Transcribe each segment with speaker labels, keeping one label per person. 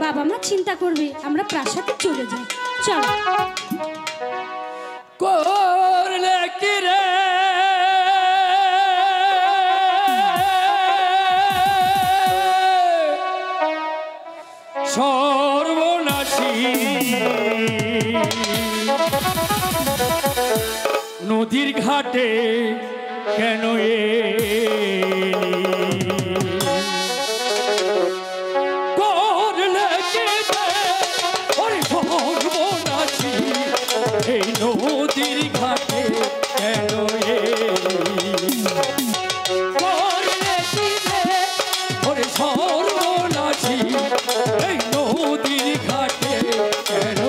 Speaker 1: বাবা মা চিন্তা করবে, আমরা প্রাসাদে চলে যাই। চলো।
Speaker 2: করলে কি রে সর্বনাশী, নদীর ঘাটে কেন করলে কি রে ওরে সর্বনাশী, এই নদীর ঘাটে কেন করলে কি রে ওরে সর্বনাশী, এই নদীর ঘাটে কেন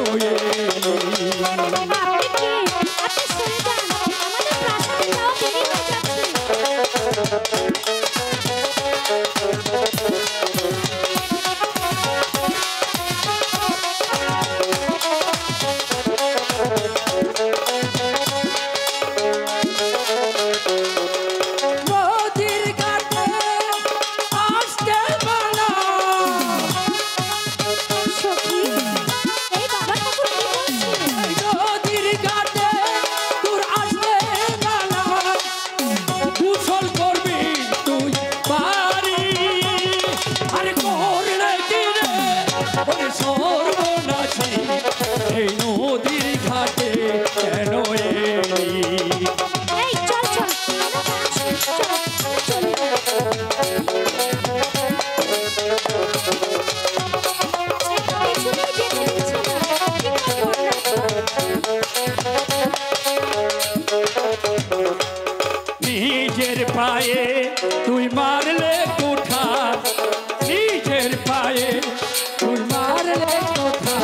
Speaker 2: এই নদীর ঘাটে কেন নিজের পায়ে তুই মারলে কোঠা, নিজের পায়ে তুই মারলে কোঠা,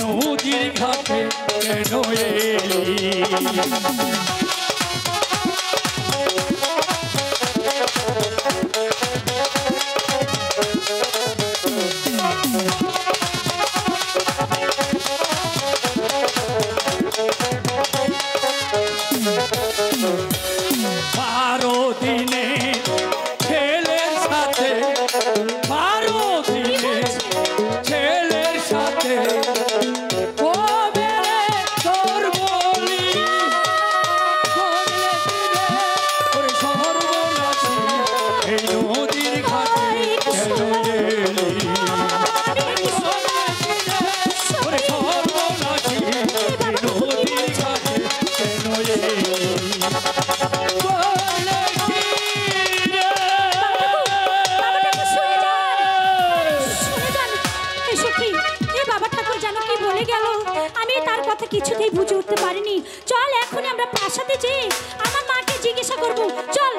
Speaker 2: নদীর ঘাটে কেন বারো দিনে ছেলের সাথে, বারো দিনে ছেলের সাথে নদীর ঘাটে কেন নদীর ঘাটে কেন
Speaker 1: আমি তার কথা কিছুতেই বুঝে উঠতে পারিনি। চল এখন আমরা প্রাসাদে যাই, আমার মাকে জিজ্ঞাসা করবো। চল।